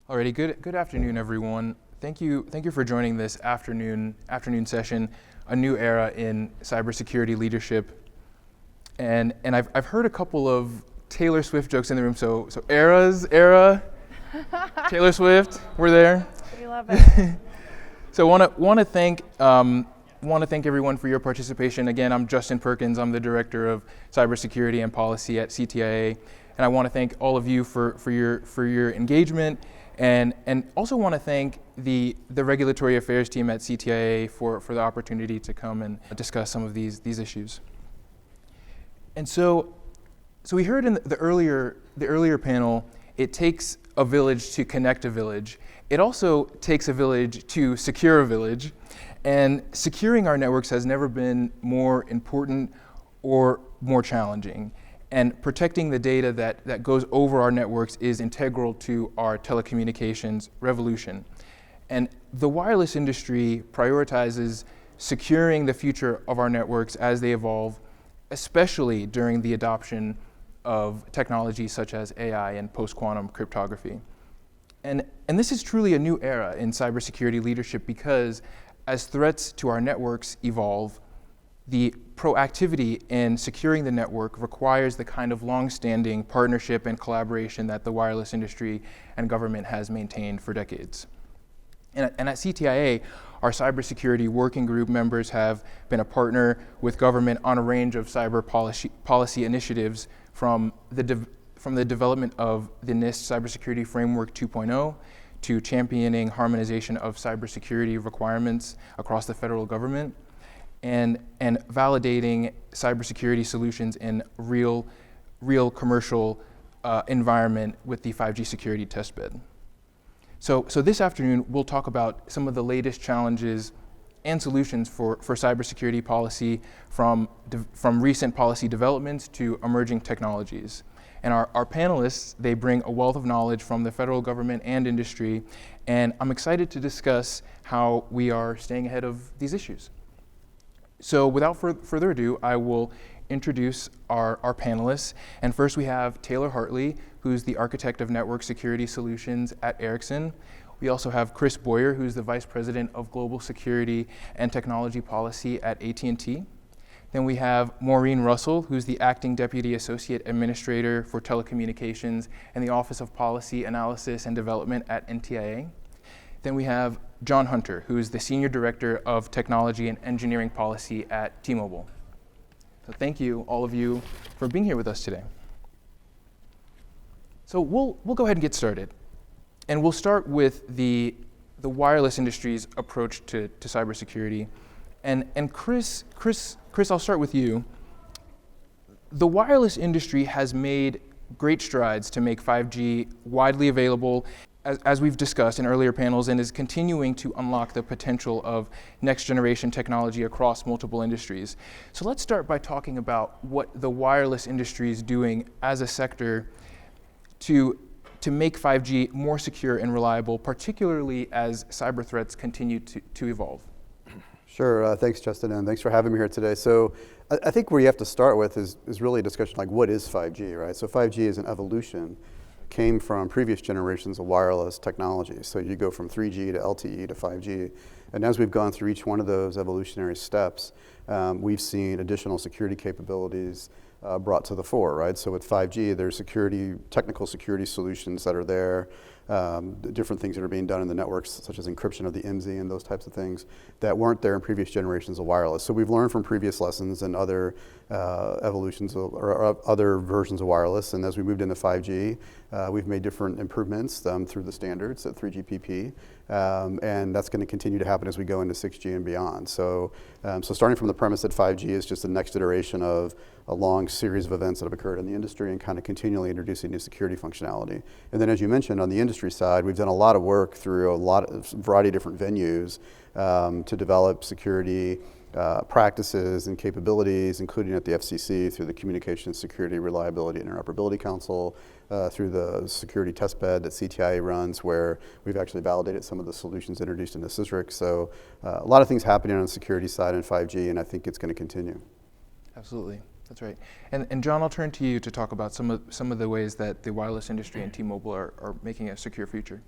Alrighty, good afternoon, everyone. Thank you for joining this afternoon session, a new era in cybersecurity leadership. And I've heard a couple of Taylor Swift jokes in the room. So era, Taylor Swift, we're there. We love it. So want to thank everyone for your participation. Again, I'm Justin Perkins. I'm the director of cybersecurity and policy at CTIA, and I want to thank all of you for your engagement. And also want to thank the regulatory affairs team at CTIA for the opportunity to come and discuss some of these issues. And so we heard in the earlier panel, it takes a village to connect a village. It also takes a village to secure a village. And securing our networks has never been more important or more challenging. And protecting the data that goes over our networks is integral to our telecommunications revolution. And the wireless industry prioritizes securing the future of our networks as they evolve, especially during the adoption of technologies such as AI and post-quantum cryptography. And this is truly a new era in cybersecurity leadership because as threats to our networks evolve, the proactivity in securing the network requires the kind of long-standing partnership and collaboration that the wireless industry and government has maintained for decades. And at CTIA, our cybersecurity working group members have been a partner with government on a range of cyber policy initiatives from the development of the NIST Cybersecurity Framework 2.0 to championing harmonization of cybersecurity requirements across the federal government, and validating cybersecurity solutions in real commercial environment with the 5G security testbed. So this afternoon, we'll talk about some of the latest challenges and solutions for cybersecurity policy from recent policy developments to emerging technologies. And our panelists, they bring a wealth of knowledge from the federal government and industry, and I'm excited to discuss how we are staying ahead of these issues. So without further ado, I will introduce our panelists. And first we have Taylor Hartley, who's the architect of network security solutions at Ericsson. We also have Chris Boyer, who's the vice president of global security and technology policy at AT&T. Then we have Maureen Russell, who's the acting deputy associate administrator for telecommunications and the Office of Policy Analysis and Development at NTIA. Then we have John Hunter, who is the Senior Director of Technology and Engineering Policy at T-Mobile. So thank you, all of you, for being here with us today. So we'll go ahead and get started. And we'll start with the wireless industry's approach to cybersecurity. And Chris, I'll start with you. The wireless industry has made great strides to make 5G widely available, as we've discussed in earlier panels, and is continuing to unlock the potential of next generation technology across multiple industries. So let's start by talking about what the wireless industry is doing as a sector to make 5G more secure and reliable, particularly as cyber threats continue to evolve. Sure, thanks Justin, and thanks for having me here today. So I think where you have to start with is really a discussion like what is 5G, right? So 5G is an evolution, came from previous generations of wireless technology. So you go from 3G to LTE to 5G. And as we've gone through each one of those evolutionary steps, we've seen additional security capabilities brought to the fore, right? So with 5G, there's technical security solutions that are there, different things that are being done in the networks, such as encryption of the IMSI and those types of things that weren't there in previous generations of wireless. So we've learned from previous lessons and other evolutions or other versions of wireless. And as we moved into 5G, we've made different improvements through the standards at 3GPP. And that's going to continue to happen as we go into 6G and beyond. So starting from the premise that 5G is just the next iteration of a long series of events that have occurred in the industry and kind of continually introducing new security functionality. And then as you mentioned, on the industry side, we've done a lot of work through a variety of different venues to develop security practices and capabilities, including at the FCC through the Communications Security Reliability and Interoperability Council, through the security testbed that CTIA runs, where we've actually validated some of the solutions introduced into CISRIC. So a lot of things happening on the security side in 5G, and I think it's going to continue. Absolutely. That's right. And John, I'll turn to you to talk about some of the ways that the wireless industry and T-Mobile are making a secure future.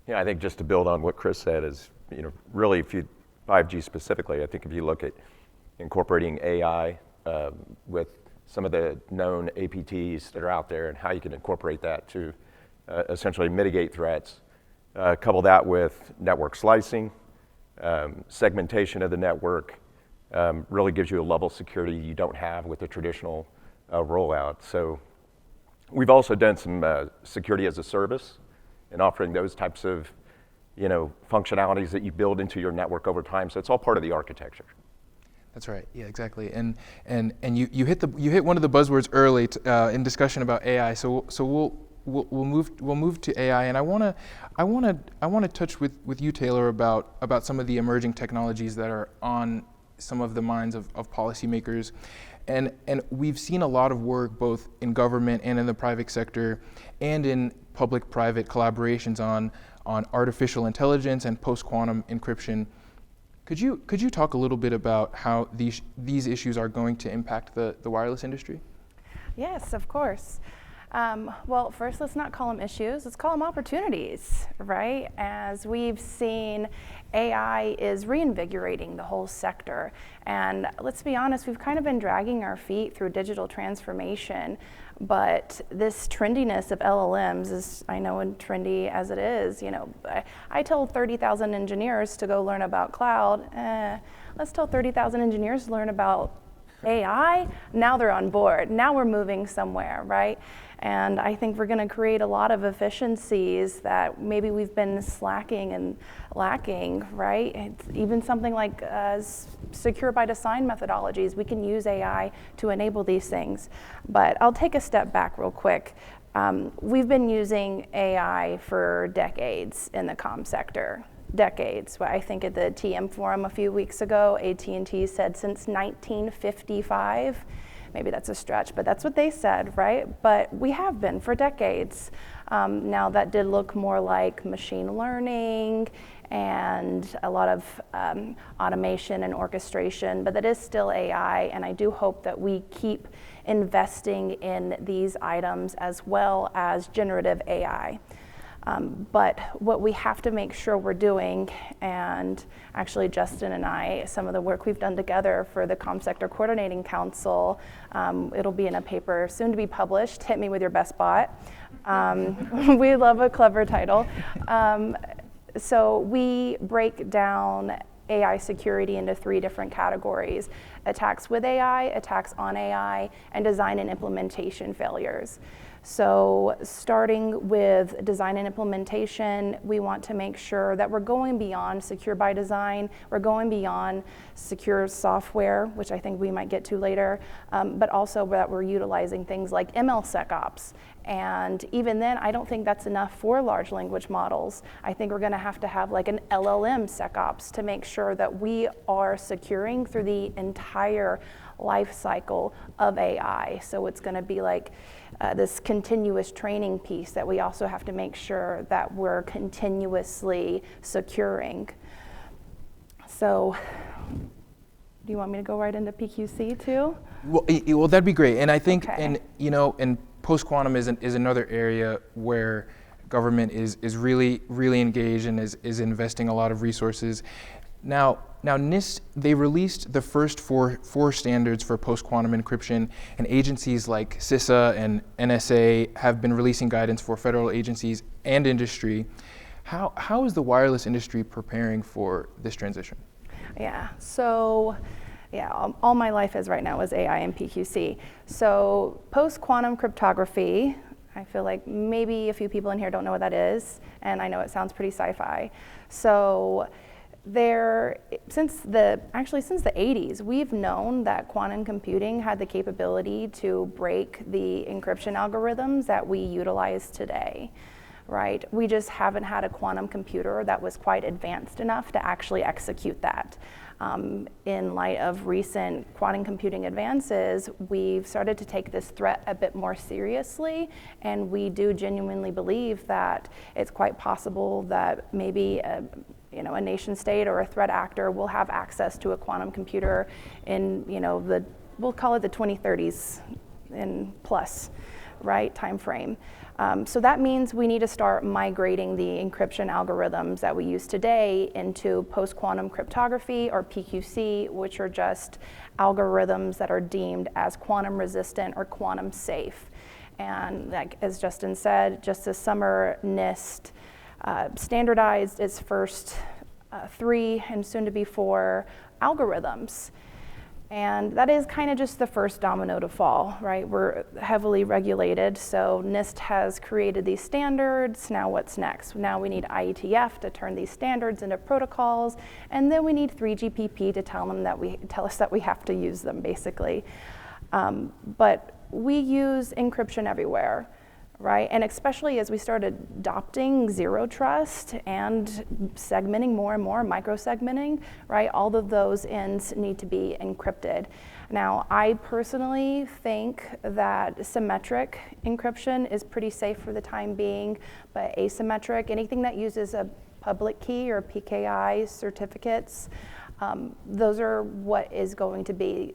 Yeah, I think just to build on what Chris said is, really if you, 5G specifically, I think if you look at incorporating AI with some of the known APTs that are out there and how you can incorporate that to essentially mitigate threats, couple that with network slicing, segmentation of the network, really gives you a level of security you don't have with the traditional rollout. So we've also done some security as a service and offering those types of functionalities that you build into your network over time. So it's all part of the architecture. That's right. Yeah, exactly. And you hit one of the buzzwords early in discussion about AI. So we'll move to AI, and I want to touch with you, Taylor, about some of the emerging technologies that are on some of the minds of policymakers. And we've seen a lot of work both in government and in the private sector and in public-private collaborations on artificial intelligence and post-quantum encryption. Could you talk a little bit about how these issues are going to impact the wireless industry? Yes, of course. Well, first, let's not call them issues. Let's call them opportunities, right? As we've seen, AI is reinvigorating the whole sector. And let's be honest, we've kind of been dragging our feet through digital transformation. But this trendiness of LLMs is, I know, trendy as it is. I told 30,000 engineers to go learn about cloud. Let's tell 30,000 engineers to learn about AI. Now they're on board. Now we're moving somewhere, right? And I think we're going to create a lot of efficiencies that maybe we've been slacking and lacking, right? It's even something like secure by design methodologies. We can use AI to enable these things. But I'll take a step back real quick. We've been using AI for decades in the comm sector. Decades. I think at the TM forum a few weeks ago, AT&T said since 1955. Maybe that's a stretch, but that's what they said, right? But we have been for decades. Now that did look more like machine learning and a lot of automation and orchestration, but that is still AI, and I do hope that we keep investing in these items as well as generative AI. But what we have to make sure we're doing, and actually Justin and I, some of the work we've done together for the Comm Sector Coordinating Council, it'll be in a paper soon to be published, Hit Me With Your Best Bot. We love a clever title. So we break down AI security into 3 different categories: attacks with AI, attacks on AI, and design and implementation failures. So starting with design and implementation, we want to make sure that we're going beyond secure by design, we're going beyond secure software, which I think we might get to later, but also that we're utilizing things like MLSecOps. And even then, I don't think that's enough for large language models. I think we're going to have like an LLM SecOps to make sure that we are securing through the entire life cycle of AI. So it's going to be like this continuous training piece that we also have to make sure that we're continuously securing. So do you want me to go right into PQC too? Well, that'd be great. And I think, Okay. and post-quantum is another area where government is really engaged and is investing a lot of resources. Now NIST, they released the first four standards for post-quantum encryption, and agencies like CISA and NSA have been releasing guidance for federal agencies and industry. How is the wireless industry preparing for this transition? Yeah, so all my life is right now is AI and PQC. So post-quantum cryptography, I feel like maybe a few people in here don't know what that is, and I know it sounds pretty sci-fi. So since the 80s, we've known that quantum computing had the capability to break the encryption algorithms that we utilize today, right? We just haven't had a quantum computer that was quite advanced enough to actually execute that. In light of recent quantum computing advances, we've started to take this threat a bit more seriously, and we do genuinely believe that it's quite possible that maybe a nation state or a threat actor will have access to a quantum computer in, we'll call it the 2030s and plus, right, time frame. So that means we need to start migrating the encryption algorithms that we use today into post-quantum cryptography, or PQC, which are just algorithms that are deemed as quantum resistant or quantum safe. And like, as Justin said, just this summer, NIST standardized its first 3 and soon to be 4 algorithms. And that is kind of just the first domino to fall, right? We're heavily regulated, so NIST has created these standards. Now what's next? Now we need IETF to turn these standards into protocols, and then we need 3GPP to tell us that we have to use them, basically. But we use encryption everywhere, right? And especially as we started adopting zero trust and segmenting more and more, micro-segmenting, right? All of those ends need to be encrypted. Now, I personally think that symmetric encryption is pretty safe for the time being, but asymmetric, anything that uses a public key or PKI certificates, those are what is going to be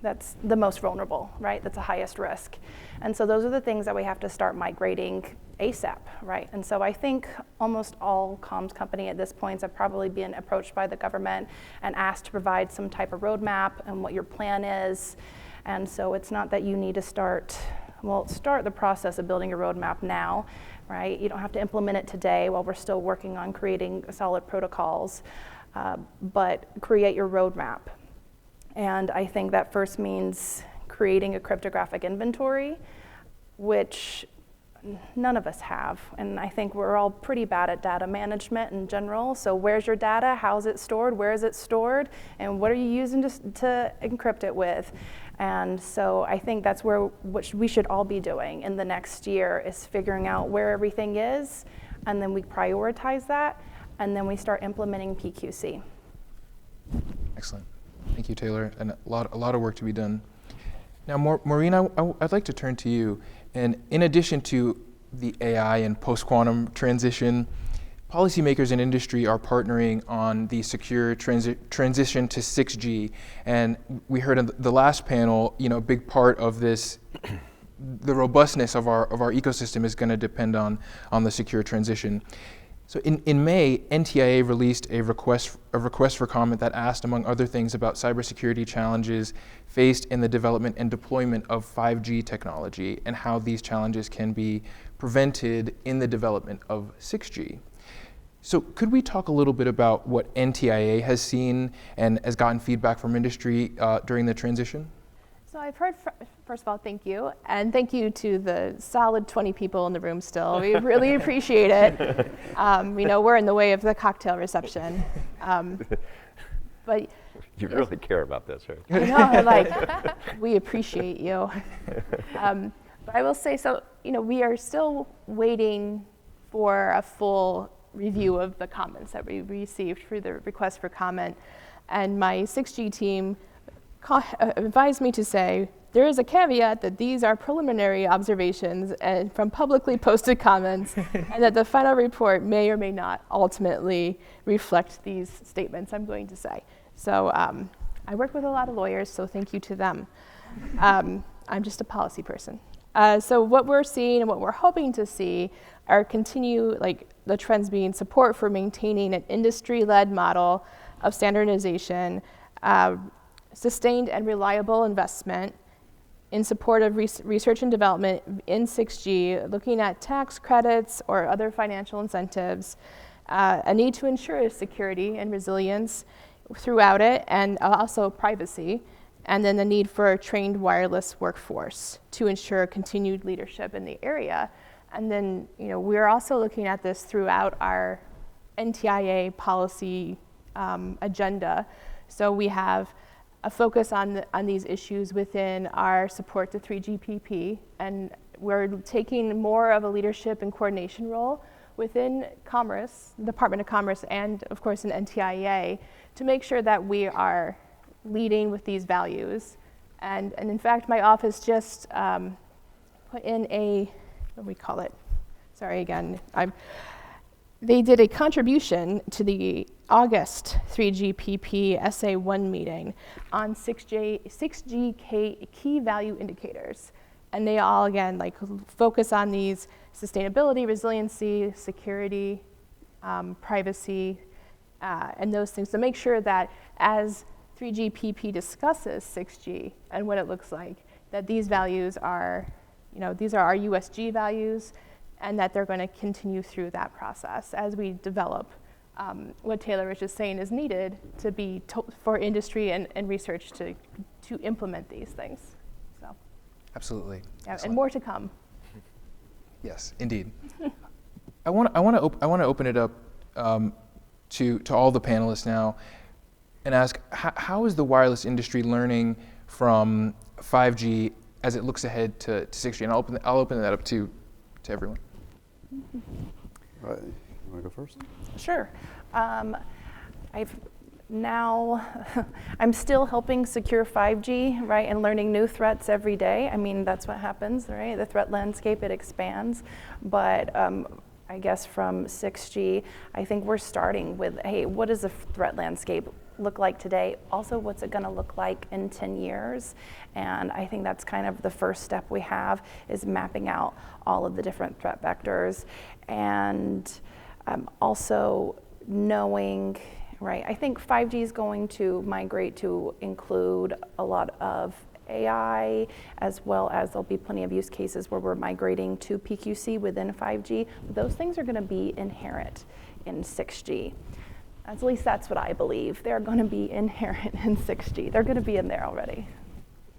that's the most vulnerable, right? That's the highest risk. And so those are the things that we have to start migrating ASAP, right? And so I think almost all comms company at this point have probably been approached by the government and asked to provide some type of roadmap and what your plan is. And so it's not that you need to start the process of building a roadmap now, right? You don't have to implement it today while we're still working on creating solid protocols, but create your roadmap. And I think that first means creating a cryptographic inventory, which none of us have. And I think we're all pretty bad at data management in general. So where's your data? How's it stored? Where is it stored? And what are you using to encrypt it with? And so I think that's what we should all be doing in the next year, is figuring out where everything is, and then we prioritize that, and then we start implementing PQC. Excellent. Thank you, Taylor, and a lot of work to be done. Now, Maureen, I'd like to turn to you. And in addition to the AI and post-quantum transition, policymakers and industry are partnering on the secure transition to 6G. And we heard in the last panel, a big part of this, the robustness of our ecosystem is going to depend on the secure transition. So in May, NTIA released a request for comment that asked, among other things, about cybersecurity challenges faced in the development and deployment of 5G technology and how these challenges can be prevented in the development of 6G. So could we talk a little bit about what NTIA has seen and has gotten feedback from industry during the transition? So I've heard, first of all, thank you. And thank you to the solid 20 people in the room still. We really appreciate it. We're in the way of the cocktail reception. But you really care about this, right? I know, we appreciate you. But I will say, we are still waiting for a full review of the comments that we received through the request for comment. And my 6G team advised me to say, there is a caveat that these are preliminary observations and from publicly posted comments, and that the final report may or may not ultimately reflect these statements I'm going to say. So I work with a lot of lawyers, so thank you to them. I'm just a policy person. So what we're seeing and what we're hoping to see are the trends being support for maintaining an industry-led model of standardization, sustained and reliable investment in support of research and development in 6G, looking at tax credits or other financial incentives, a need to ensure security and resilience throughout it, and also privacy, and then the need for a trained wireless workforce to ensure continued leadership in the area. And then, we're also looking at this throughout our NTIA policy agenda. So we have a focus on these issues within our support to 3GPP, and we're taking more of a leadership and coordination role within Commerce, Department of Commerce, and of course in NTIA, to make sure that we are leading with these values. And in fact, my office just put in they did a contribution to the August 3GPP SA1 meeting on 6G key value indicators. And they all, again, like focus on these sustainability, resiliency, security, privacy, and those things to make sure that as 3GPP discusses 6G and what it looks like, that these values are, these are our USG values, and that they're going to continue through that process as we develop what Taylor was just saying is needed to be for industry and research to implement these things. So, Absolutely. yeah, and more to come. Yes, indeed. I want to open it up to all the panelists now and ask, how is the wireless industry learning from 5G as it looks ahead to 6G? And I'll open that up to everyone. All right. You want to go first? Sure. I'm still helping secure 5G, right, and learning new threats every day. I mean, that's what happens, right? The threat landscape, it expands. But I guess from 6G, I think we're starting with, hey, what does the threat landscape look like today? Also, what's it going to look like in 10 years? And I think that's kind of the first step we have, is mapping out all of the different threat vectors. And also knowing, right, I think 5G is going to migrate to include a lot of AI, as well as there'll be plenty of use cases where we're migrating to PQC within 5G. Those things are going to be inherent in 6G. At least that's what I believe. They're going to be inherent in 6G. They're going to be in there already.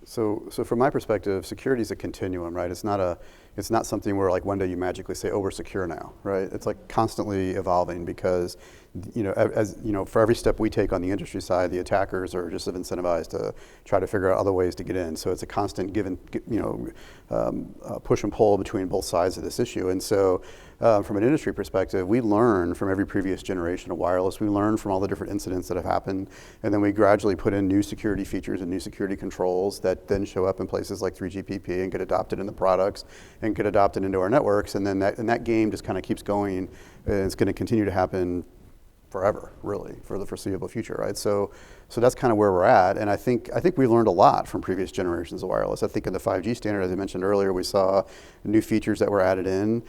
So from my perspective, security is a continuum, right? It's not something where like one day you magically say, oh, we're secure now, right? It's like constantly evolving because, for every step we take on the industry side, the attackers are just incentivized to try to figure out other ways to get in. So it's a constant push and pull between both sides of this issue. And so from an industry perspective, we learn from every previous generation of wireless. We learn from all the different incidents that have happened, and then we gradually put in new security features and new security controls that then show up in places like 3GPP and get adopted in the products and get adopted into our networks. And then that game just kind of keeps going, and it's going to continue to happen forever, really, for the foreseeable future, right? So that's kind of where we're at, and I think we learned a lot from previous generations of wireless. I think in the 5G standard, as I mentioned earlier, we saw new features that were added in,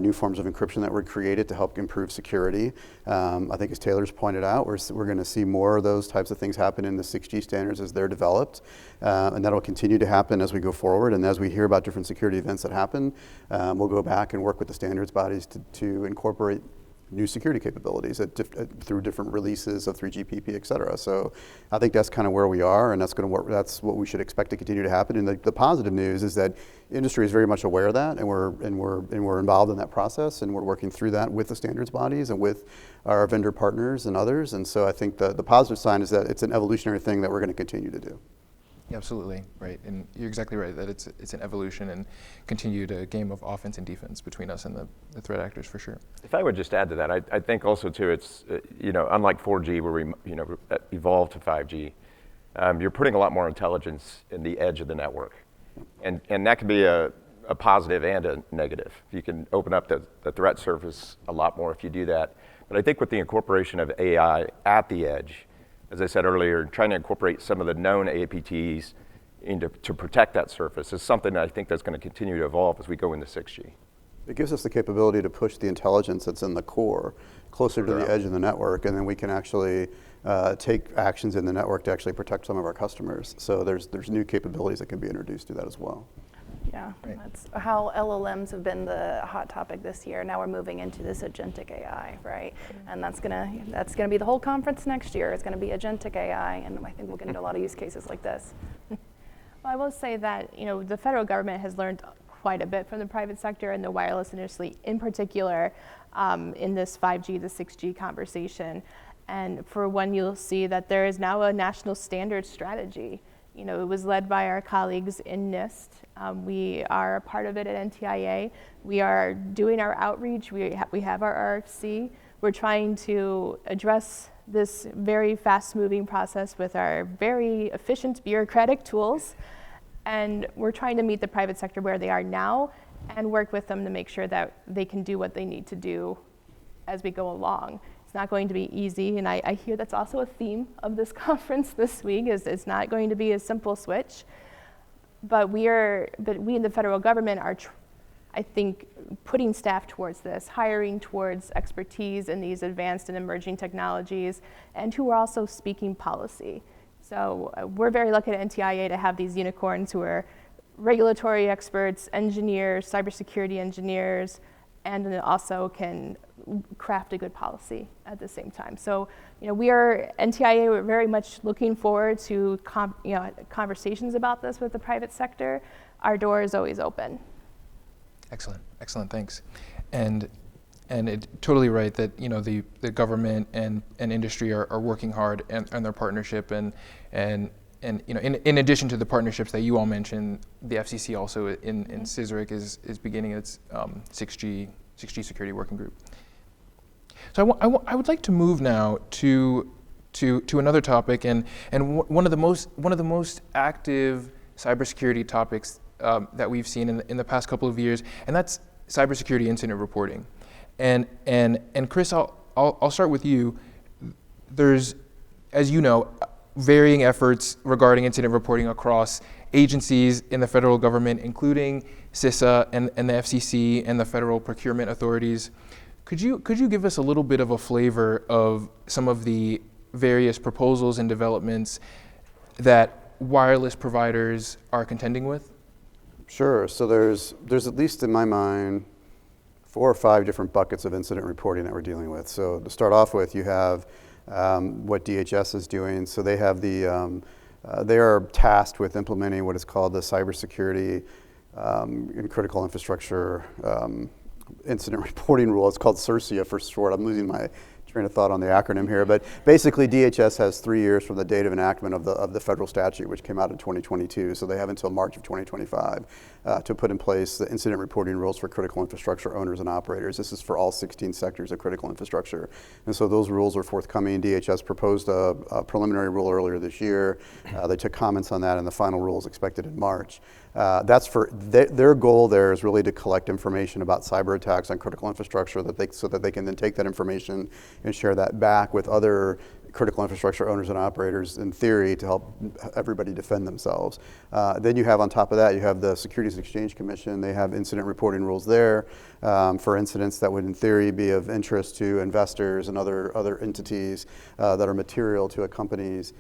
new forms of encryption that were created to help improve security. I think as Taylor's pointed out, we're going to see more of those types of things happen in the 6G standards as they're developed, and that'll continue to happen as we go forward. And as we hear about different security events that happen, we'll go back and work with the standards bodies to incorporate new security capabilities through different releases of 3GPP, et cetera. So I think that's kind of where we are, and that's going to work. That's what we should expect to continue to happen. And the positive news is that industry is very much aware of that, and we're involved in that process, and we're working through that with the standards bodies and with our vendor partners and others. And so I think the positive sign is that it's an evolutionary thing that we're going to continue to do. Yeah, absolutely, right. And you're exactly right that it's an evolution and continued a game of offense and defense between us and the threat actors for sure. If I would just add to that, I think also too, it's, unlike 4G where we, evolved to 5G, you're putting a lot more intelligence in the edge of the network. And that can be a positive and a negative. You can open up the threat surface a lot more if you do that. But I think with the incorporation of AI at the edge, as I said earlier, trying to incorporate some of the known APTs to protect that surface is something that I think that's going to continue to evolve as we go into 6G. It gives us the capability to push the intelligence that's in the core closer to the edge of the network, and then we can actually take actions in the network to actually protect some of our customers. So there's new capabilities that can be introduced to that as well. Yeah, Right. that's how LLMs have been the hot topic this year. Now we're moving into this agentic AI, right? And that's gonna be the whole conference next year. It's gonna be agentic AI, and I think we'll get into a lot of use cases like this. Well, I will say that the federal government has learned quite a bit from the private sector and the wireless industry in particular in this 5G to 6G conversation. And for one, you'll see that there is now a national standard strategy. It was led by our colleagues in NIST. We are a part of it at NTIA. We are doing our outreach. We have our RFC. We're trying to address this very fast-moving process with our very efficient bureaucratic tools. And we're trying to meet the private sector where they are now and work with them to make sure that they can do what they need to do as we go along. It's not going to be easy, and I hear that's also a theme of this conference this week, is it's not going to be a simple switch. But we in the federal government are, I think, putting staff towards this, hiring towards expertise in these advanced and emerging technologies, and who are also speaking policy. So we're very lucky at NTIA to have these unicorns who are regulatory experts, engineers, cybersecurity engineers, and then also can craft a good policy at the same time. So, NTIA, we're very much looking forward to conversations about this with the private sector. Our door is always open. Excellent, thanks. And it's totally right that the government and industry are working hard on their partnership, and in addition to the partnerships that you all mentioned, the FCC also in CISRIC is beginning its 6G security working group. So I would like to move now to another topic, and one of the most active cybersecurity topics that we've seen in the past couple of years, and that's cybersecurity incident reporting. And Chris, I'll start with you. There's, as you know, varying efforts regarding incident reporting across agencies in the federal government, including CISA and the FCC and the federal procurement authorities. Could you give us a little bit of a flavor of some of the various proposals and developments that wireless providers are contending with? Sure. So there's at least in my mind 4 or 5 different buckets of incident reporting that we're dealing with. So to start off with, you have what DHS is doing. So they have they are tasked with implementing what is called the Cybersecurity in Critical Infrastructure Incident Reporting Rule. It's called CIRCIA for short. I'm losing my train of thought on the acronym here, but basically DHS has 3 years from the date of enactment of the federal statute, which came out in 2022. So they have until March of 2025 to put in place the incident reporting rules for critical infrastructure owners and operators. This is for all 16 sectors of critical infrastructure. And so those rules are forthcoming. DHS proposed a preliminary rule earlier this year. They took comments on that, and the final rule is expected in March. That's for their goal. There is really to collect information about cyber attacks on critical infrastructure so that they can then take that information and share that back with other critical infrastructure owners and operators, in theory, to help everybody defend themselves. Then you have, on top of that, you have the Securities and Exchange Commission. They have incident reporting rules there for incidents that would, in theory, be of interest to investors and other entities that are material to a company's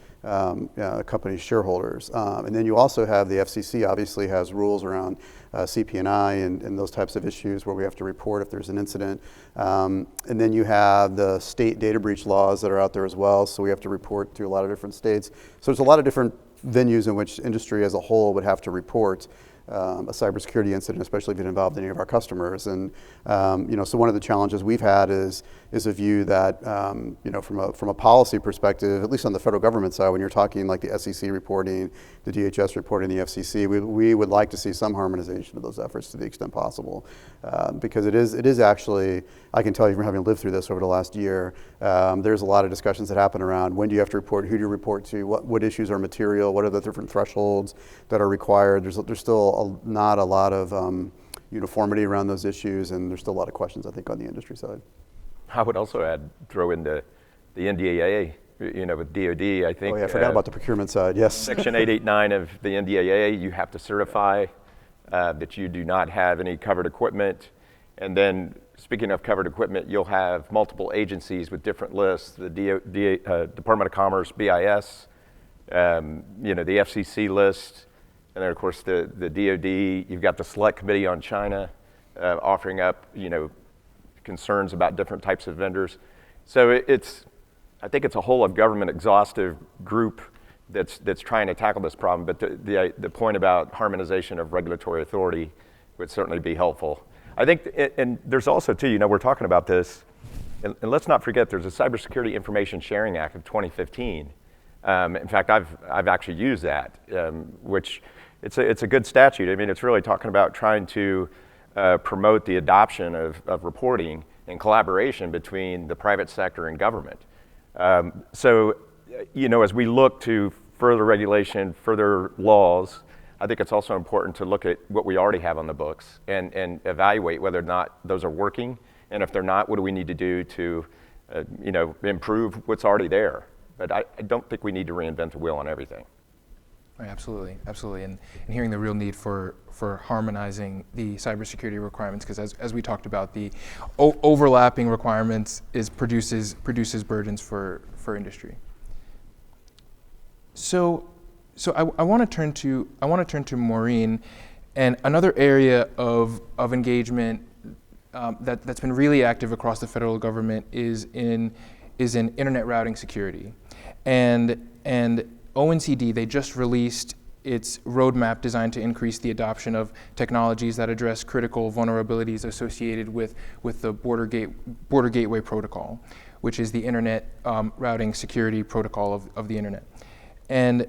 shareholders. And then you also have the FCC obviously has rules around CP&I and those types of issues where we have to report if there's an incident. And then you have the state data breach laws that are out there as well, so we have to report to a lot of different states. So there's a lot of different venues in which industry as a whole would have to report a cybersecurity incident, especially if it involved any of our customers. And so one of the challenges we've had is a view that from a policy perspective, at least on the federal government side, when you're talking like the SEC reporting, the DHS reporting, the FCC, we would like to see some harmonization of those efforts to the extent possible, because it is actually, I can tell you from having lived through this over the last year, there's a lot of discussions that happen around when do you have to report, who do you report to, what issues are material, what are the different throresholds that are required. There's still not a lot of uniformity around those issues, and there's still a lot of questions, I think, on the industry side. I would also throw in the NDAA, with DoD, I think. Oh yeah, I forgot about the procurement side, yes. Section 889 of the NDAA, you have to certify that you do not have any covered equipment. And then, speaking of covered equipment, you'll have multiple agencies with different lists, the Department of Commerce, BIS, the FCC list, and then of course the DoD. You've got the Select Committee on China offering up, concerns about different types of vendors. So I think it's a whole of government exhaustive group that's trying to tackle this problem. But the point about harmonization of regulatory authority would certainly be helpful. I think, and there's also too, we're talking about this, and let's not forget there's a Cybersecurity Information Sharing Act of 2015. In fact, I've actually used that, which it's a good statute. I mean, it's really talking about trying to promote the adoption of reporting and collaboration between the private sector and government. So, as we look to further regulation, further laws, I think it's also important to look at what we already have on the books and evaluate whether or not those are working. And if they're not, what do we need to do to, improve what's already there? But I don't think we need to reinvent the wheel on everything. Right, absolutely, absolutely, and hearing the real need for harmonizing the cybersecurity requirements, because as we talked about, the overlapping requirements produces burdens for industry. So I want to turn to Maureen, and another area of engagement that's been really active across the federal government is in internet routing security, and ONCD, they just released its roadmap designed to increase the adoption of technologies that address critical vulnerabilities associated with the Border Gateway Protocol, which is the internet routing security protocol of the internet. And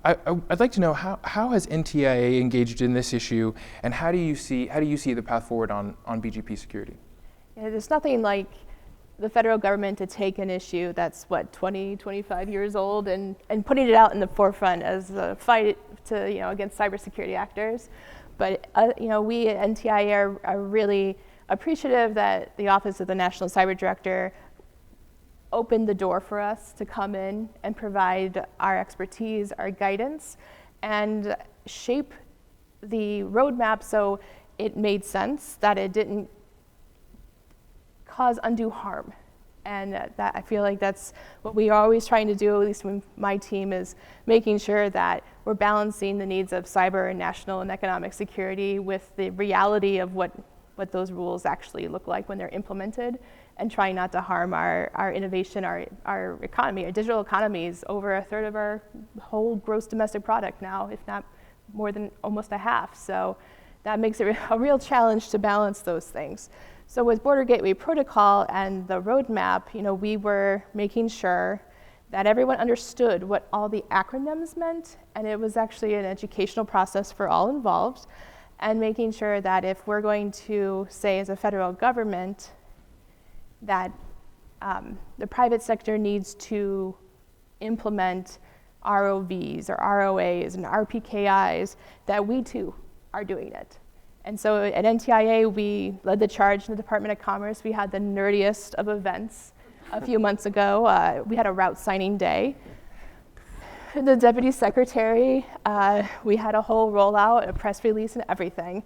I'd like to know how has NTIA engaged in this issue, and how do you see the path forward on BGP security? Yeah, there's nothing like the federal government to take an issue that's 20, 25 years old and putting it out in the forefront as a fight to against cybersecurity actors. But we at NTIA are really appreciative that the Office of the National Cyber Director opened the door for us to come in and provide our expertise, our guidance, and shape the roadmap so it made sense, that it didn't cause undue harm. And that I feel like that's what we are always trying to do, at least when my team is making sure that we're balancing the needs of cyber and national and economic security with the reality of what those rules actually look like when they're implemented, and trying not to harm our innovation, our economy. Our digital economy is over a third of our whole gross domestic product now, if not more than almost a half. So that makes it a real challenge to balance those things. So with Border Gateway Protocol and the roadmap, we were making sure that everyone understood what all the acronyms meant, and it was actually an educational process for all involved, and making sure that if we're going to say as a federal government that the private sector needs to implement ROVs or ROAs and RPKIs, that we too are doing it. And so at NTIA, we led the charge in the Department of Commerce. We had the nerdiest of events a few months ago. We had a route signing day. The deputy secretary, we had a whole rollout, a press release and everything.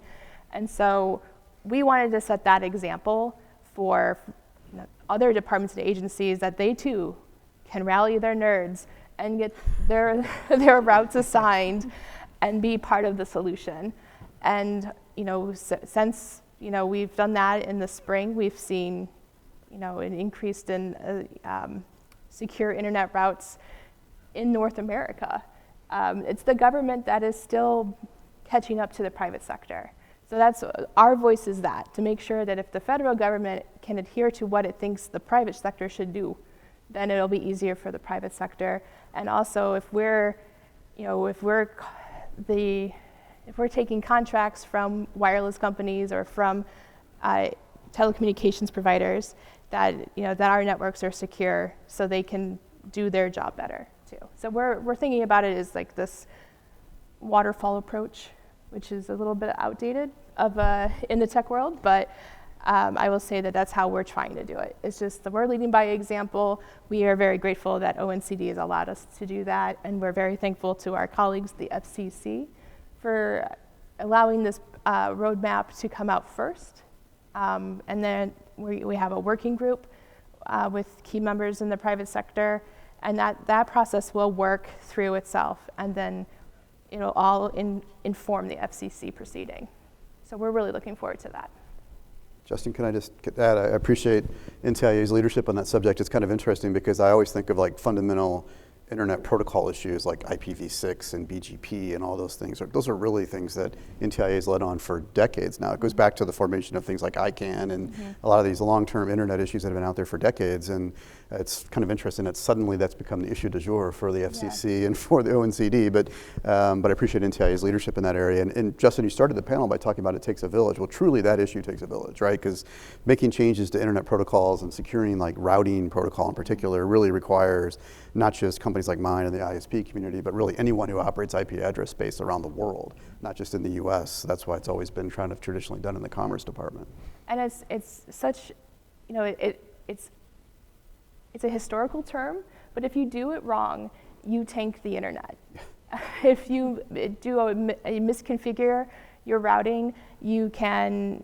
And so we wanted to set that example for other departments and agencies, that they too can rally their nerds and get their routes assigned and be part of the solution. And since we've done that in the spring, we've seen an increase in secure internet routes in North America. It's the government that is still catching up to the private sector. So that's our voice, is that to make sure that if the federal government can adhere to what it thinks the private sector should do, then it'll be easier for the private sector. And also, if we're taking contracts from wireless companies or from telecommunications providers, that our networks are secure, so they can do their job better too. So we're thinking about it as like this waterfall approach, which is a little bit outdated in the tech world, but I will say that that's how we're trying to do it. It's just that we're leading by example. We are very grateful that ONCD has allowed us to do that, and we're very thankful to our colleagues, the FCC, for allowing this roadmap to come out first. And then we have a working group with key members in the private sector, and that process will work through itself, and then it'll all inform the FCC proceeding. So we're really looking forward to that. Justin, can I just add, I appreciate NTIA's leadership on that subject. It's kind of interesting because I always think of like fundamental internet protocol issues like IPv6 and BGP and all those things. Those are really things that NTIA has led on for decades now. It goes back to the formation of things like ICANN and a lot of these long-term internet issues that have been out there for decades. And it's kind of interesting that suddenly that's become the issue du jour for the FCC and for the ONCD. But I appreciate NTIA's leadership in that area. And Justin, you started the panel by talking about it takes a village. Well, truly that issue takes a village, right? Because making changes to internet protocols and securing like routing protocol in particular really requires not just companies like mine and the ISP community, but really anyone who operates IP address space around the world, not just in the US. That's why it's always been kind of traditionally done in the Commerce Department. And it's such, it's a historical term, but if you do it wrong, you tank the internet. if you do a misconfigure your routing, you can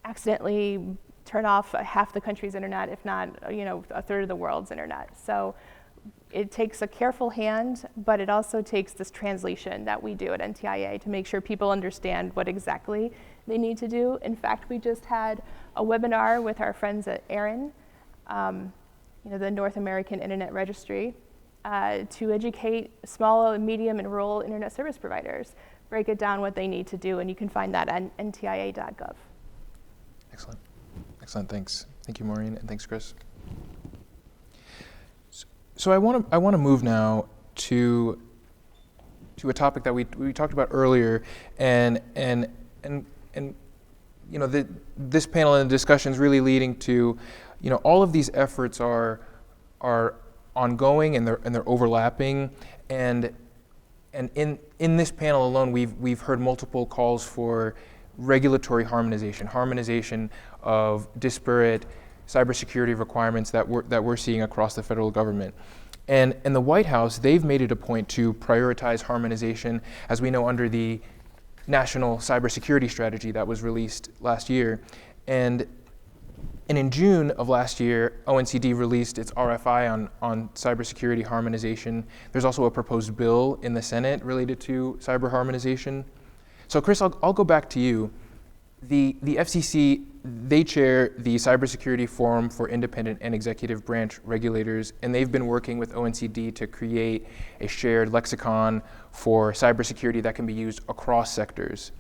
accidentally turn off half the country's internet, if not, a third of the world's internet. So it takes a careful hand, but it also takes this translation that we do at NTIA to make sure people understand what exactly they need to do. In fact, we just had a webinar with our friends at ARIN, the North American Internet Registry, to educate small, medium, and rural internet service providers, break it down what they need to do, and you can find that on ntia.gov. Excellent. Excellent. Thanks. Thank you, Maureen, and thanks, Chris. So I want to move now to a topic that we talked about earlier, and this panel and the discussion is really leading to, all of these efforts are ongoing and they're overlapping, and in this panel alone we've heard multiple calls for regulatory harmonization of disparate cybersecurity requirements that we're seeing across the federal government. And the White House, they've made it a point to prioritize harmonization, as we know, under the National Cybersecurity Strategy that was released last year. And in June of last year, ONCD released its RFI on cybersecurity harmonization. There's also a proposed bill in the Senate related to cyber harmonization. So Chris, I'll go back to you. The FCC, they chair the Cybersecurity Forum for Independent and Executive Branch Regulators, and they've been working with ONCD to create a shared lexicon for cybersecurity that can be used across sectors.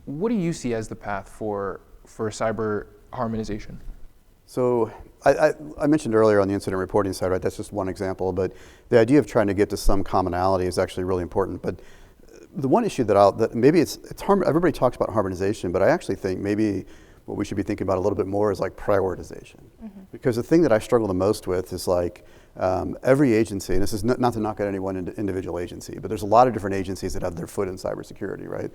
What do you see as the path for cyber harmonization? So I mentioned earlier on the incident reporting side, right? That's just one example, but the idea of trying to get to some commonality is actually really important. But the one issue that maybe it's everybody talks about harmonization, but I actually think maybe what we should be thinking about a little bit more is like prioritization. Mm-hmm. Because the thing that I struggle the most with is like every agency, and this is not to knock out any one individual agency, but there's a lot of different agencies that have their foot in cybersecurity, right?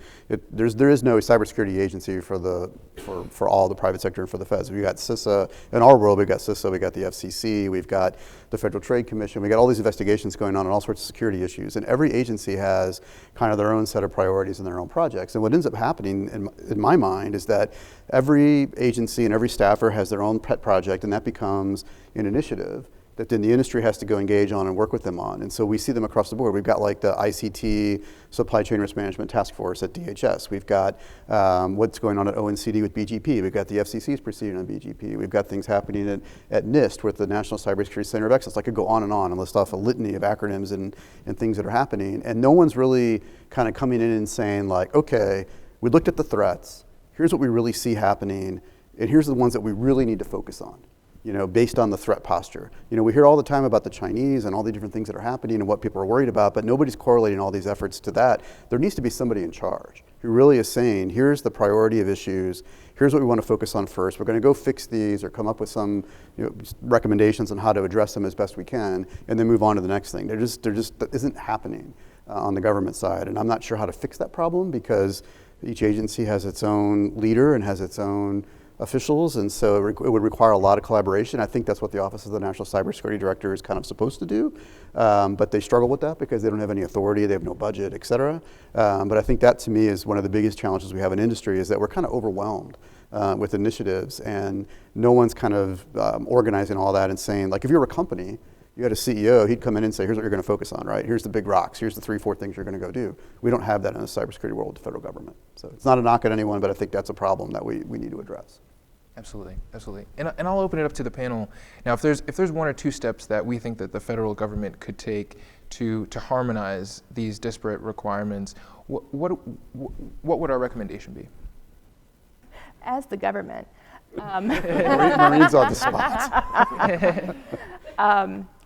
There is no cybersecurity agency for all the private sector and for the feds. We've got CISA, in our world we've got CISA, we've got the FCC, we've got the Federal Trade Commission, we've got all these investigations going on all sorts of security issues, and every agency has kind of their own set of priorities and their own projects. And what ends up happening in my mind is that every agency and every staffer has their own pet project, and that becomes an initiative that then the industry has to go engage on and work with them on. And so we see them across the board. We've got like the ICT Supply Chain Risk Management Task Force at DHS. We've got what's going on at ONCD with BGP. We've got the FCC's proceeding on BGP. We've got things happening at NIST with the National Cybersecurity Center of Excellence. I could go on and list off a litany of acronyms and things that are happening. And no one's really kind of coming in and saying like, okay, we looked at the threats. Here's what we really see happening. And here's the ones that we really need to focus on, based on the threat posture. We hear all the time about the Chinese and all the different things that are happening and what people are worried about, but nobody's correlating all these efforts to that. There needs to be somebody in charge who really is saying, here's the priority of issues, here's what we want to focus on first. We're going to go fix these or come up with some recommendations on how to address them as best we can, and then move on to the next thing. There just that isn't happening on the government side, and I'm not sure how to fix that problem because each agency has its own leader and has its own officials, and so it would require a lot of collaboration. I think that's what the Office of the National Cybersecurity Director is kind of supposed to do, but they struggle with that because they don't have any authority, they have no budget, et cetera. But I think that to me is one of the biggest challenges we have in industry, is that we're kind of overwhelmed with initiatives, and no one's kind of organizing all that and saying, like, if you're a company, you had a CEO, he'd come in and say, here's what you're going to focus on, right? Here's the big rocks. Here's the 3-4 things you're going to go do. We don't have that in the cybersecurity world with the federal government. So it's not a knock at anyone, but I think that's a problem that we need to address. Absolutely. And I'll open it up to the panel. Now, if there's one or two steps that we think that the federal government could take to harmonize these disparate requirements, what would our recommendation be? As the government. Maureen's on the spot.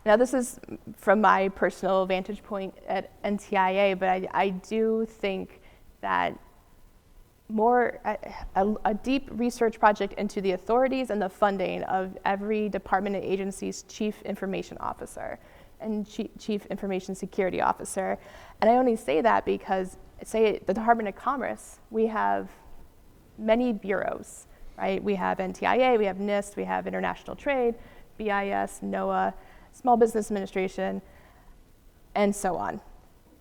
Now, this is from my personal vantage point at NTIA, but I do think that a deep research project into the authorities and the funding of every department and agency's chief information officer and chief information security officer. And I only say that because, say, the Department of Commerce, we have many bureaus, right? We have NTIA, we have NIST, we have International Trade, BIS, NOAA, Small Business Administration, and so on.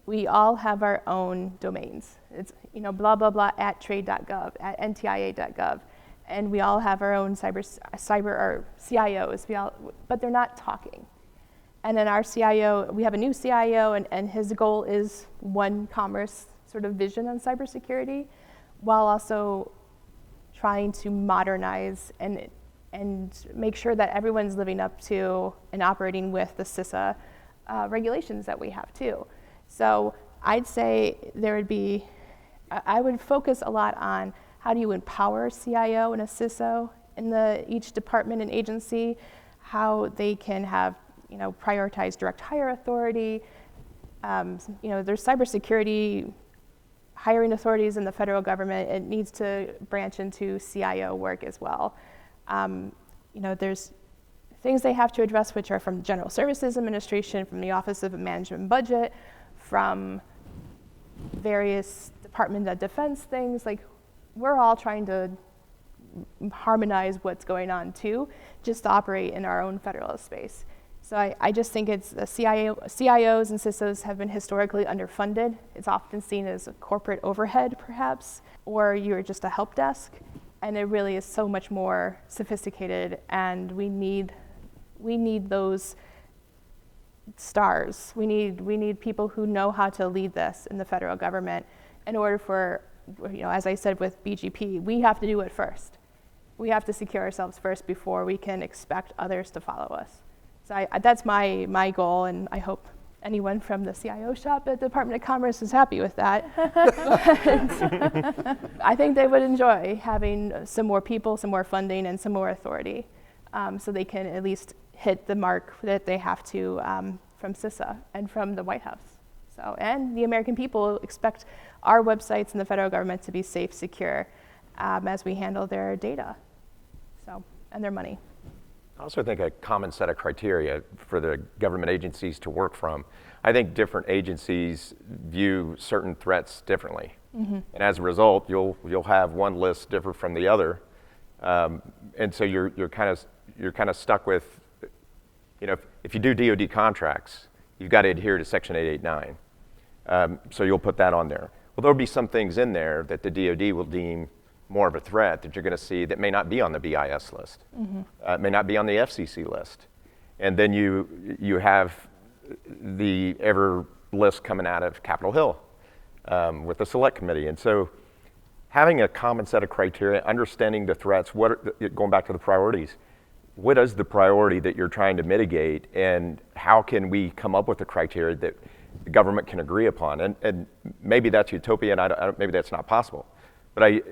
we all have our own domains. It's, blah, blah, blah at trade.gov, at ntia.gov. And we all have our own cyber or CIOs, but they're not talking. And then our CIO, we have a new CIO, and his goal is one commerce sort of vision on cybersecurity, while also trying to modernize and make sure that everyone's living up to and operating with the CISA regulations that we have too. So I'd say I would focus a lot on how do you empower CIO and a CISO in each department and agency, how they can have, prioritize direct hire authority. There's cybersecurity hiring authorities in the federal government. It needs to branch into CIO work as well. There's things they have to address, which are from the General Services Administration, from the Office of Management and Budget, from various Department of Defense things. Like, we're all trying to harmonize what's going on too, just to operate in our own federalist space. So I just think it's CIOs and CISOs have been historically underfunded. It's often seen as a corporate overhead, perhaps, or you're just a help desk. And it really is so much more sophisticated, and we need those stars. We need people who know how to lead this in the federal government in order for, as I said with BGP, we have to do it first. We have to secure ourselves first before we can expect others to follow us. So that's my goal, and I hope anyone from the CIO shop at the Department of Commerce is happy with that. I think they would enjoy having some more people, some more funding, and some more authority, so they can at least hit the mark that they have to from CISA and from the White House. So, and the American people expect our websites and the federal government to be safe, secure, as we handle their data, and their money. I also think a common set of criteria for the government agencies to work from. I think different agencies view certain threats differently, and as a result, you'll have one list differ from the other, and so you're kind of stuck with, if you do DoD contracts, you've got to adhere to Section 889, so you'll put that on there. Well, there'll be some things in there that the DoD will deem more of a threat that you're going to see that may not be on the BIS list, may not be on the FCC list. And then you have the ever list coming out of Capitol Hill with the Select Committee. And so having a common set of criteria, understanding the threats, going back to the priorities, what is the priority that you're trying to mitigate, and how can we come up with the criteria that the government can agree upon? And maybe that's utopian, maybe that's not possible. But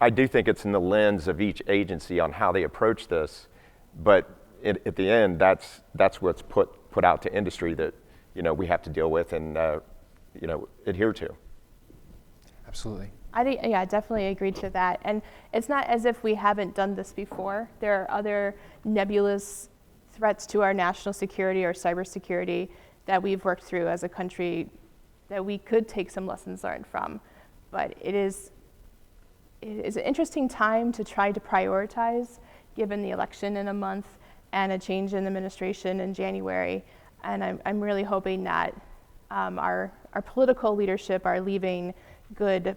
I do think it's in the lens of each agency on how they approach this, but at the end, that's what's put out to industry that we have to deal with and adhere to. Absolutely. I definitely agree to that. And it's not as if we haven't done this before. There are other nebulous threats to our national security or cybersecurity that we've worked through as a country that we could take some lessons learned from. But it is an interesting time to try to prioritize, given the election in a month and a change in administration in January. And I'm really hoping that our political leadership are leaving good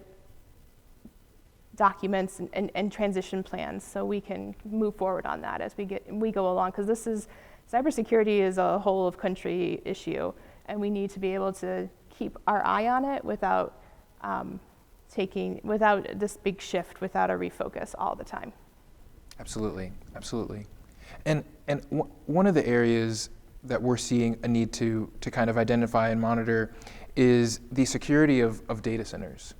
documents and transition plans so we can move forward on that as we go along, because cybersecurity is a whole of country issue, and we need to be able to keep our eye on it without this big shift, without a refocus all the time. Absolutely. And one of the areas that we're seeing a need to kind of identify and monitor is the security of data centers.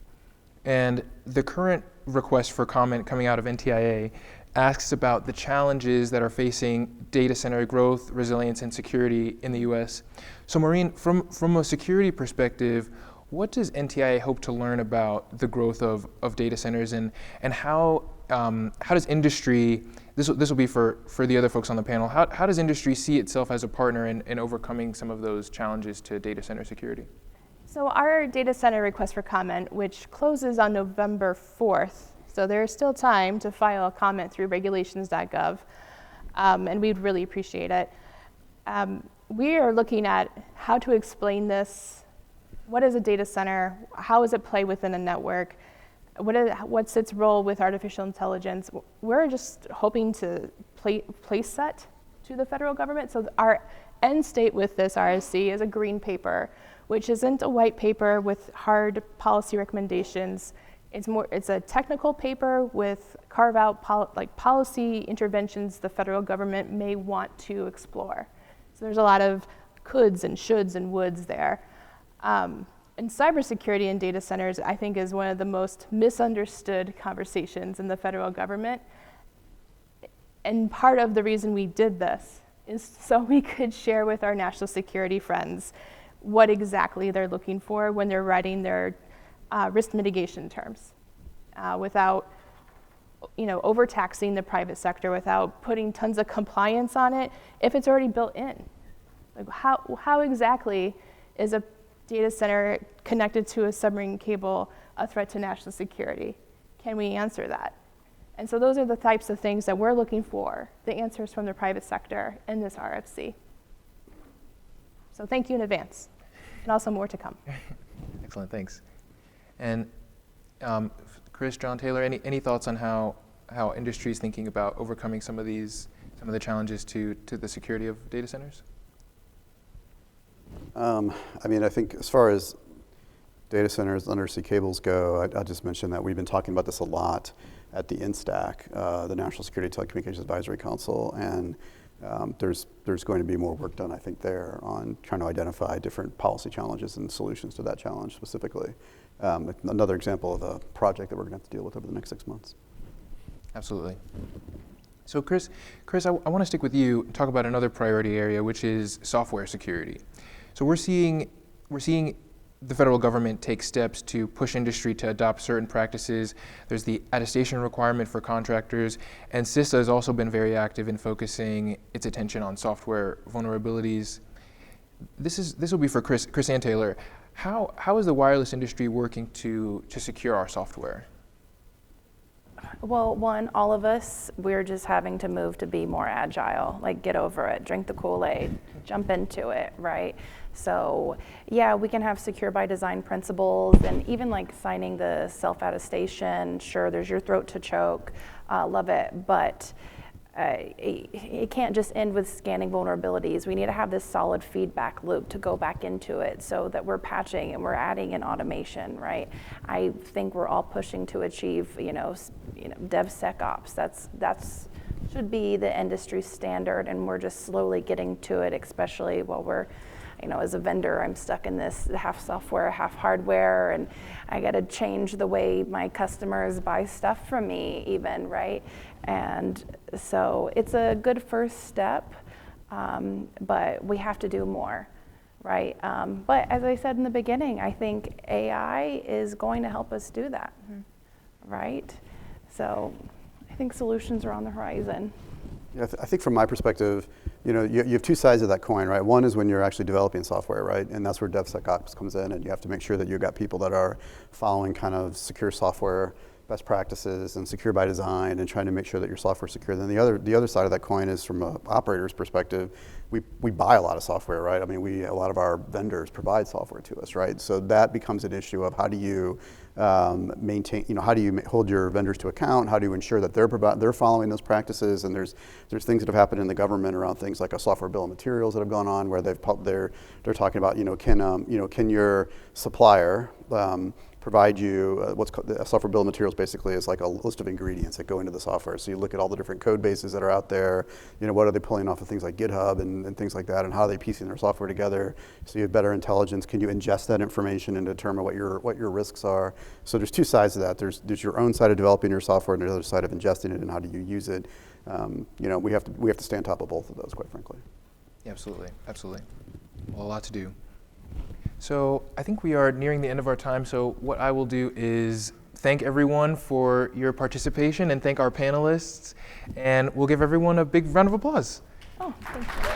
And the current request for comment coming out of NTIA asks about the challenges that are facing data center growth, resilience, and security in the US. So Maureen, from a security perspective, what does NTIA hope to learn about the growth of data centers, and how does industry, this will be for the other folks on the panel, how does industry see itself as a partner in overcoming some of those challenges to data center security? So our data center request for comment, which closes on November 4th, so there is still time to file a comment through regulations.gov, and we'd really appreciate it. We are looking at how to explain this what is a data center? How does it play within a network? What's its role with artificial intelligence? We're just hoping to place set to the federal government. So our end state with this RSC is a green paper, which isn't a white paper with hard policy recommendations. It's a technical paper with carve out policy interventions the federal government may want to explore. So there's a lot of coulds and shoulds and woulds there. And cybersecurity in data centers, I think, is one of the most misunderstood conversations in the federal government. And part of the reason we did this is so we could share with our national security friends what exactly they're looking for when they're writing their risk mitigation terms, without overtaxing the private sector, without putting tons of compliance on it, if it's already built in. Like how exactly is a data center connected to a submarine cable a threat to national security? Can we answer that? And so those are the types of things that we're looking for, the answers from the private sector in this RFC. So thank you in advance, and also more to come. Excellent, thanks. And Chris, John, Taylor, any thoughts on how industry is thinking about overcoming some of the challenges to the security of data centers? I think as far as data centers, undersea cables go, I'll just mention that we've been talking about this a lot at the INSTAC, the National Security Telecommunications Advisory Council, and there's going to be more work done, I think, there on trying to identify different policy challenges and solutions to that challenge specifically. Another example of a project that we're going to have to deal with over the next 6 months. Absolutely. So Chris, I want to stick with you and talk about another priority area, which is software security. So we're seeing the federal government take steps to push industry to adopt certain practices. There's the attestation requirement for contractors, and CISA has also been very active in focusing its attention on software vulnerabilities. This will be for Chris and Taylor. How is the wireless industry working to secure our software? Well, one, all of us, we're just having to move to be more agile, like get over it, drink the Kool-Aid, jump into it, right? So yeah, we can have secure by design principles, and even like signing the self-attestation, sure, there's your throat to choke, love it, but it can't just end with scanning vulnerabilities. We need to have this solid feedback loop to go back into it so that we're patching and we're adding in automation, right? I think we're all pushing to achieve, DevSecOps. That's should be the industry standard, and we're just slowly getting to it, especially while we're, as a vendor, I'm stuck in this half software, half hardware, and I got to change the way my customers buy stuff from me even, right? And so it's a good first step, but we have to do more, right? But as I said in the beginning, I think AI is going to help us do that, right? So I think solutions are on the horizon. Yeah, I think from my perspective, you have two sides of that coin, right? One is when you're actually developing software, right? And that's where DevSecOps comes in, and you have to make sure that you've got people that are following kind of secure software best practices and secure by design and trying to make sure that your software is secure. Then the other side of that coin is from an operator's perspective, we buy a lot of software, right? I mean, a lot of our vendors provide software to us, right? So that becomes an issue of how do you maintain, how do you hold your vendors to account? How do you ensure that they're following those practices? And there's things that have happened in the government around things like a software bill of materials that have gone on where they're talking about, can your supplier provide you what's called a software bill of materials. Basically is like a list of ingredients that go into the software. So you look at all the different code bases that are out there, what are they pulling off of things like GitHub and things like that, and how are they piecing their software together so you have better intelligence. Can you ingest that information and determine what your risks are? So there's two sides to that. There's your own side of developing your software and the other side of ingesting it and how do you use it. We have to stay on top of both of those, quite frankly. Yeah, absolutely. Well, a lot to do. So I think we are nearing the end of our time. So what I will do is thank everyone for your participation and thank our panelists. And we'll give everyone a big round of applause. Oh, thank you.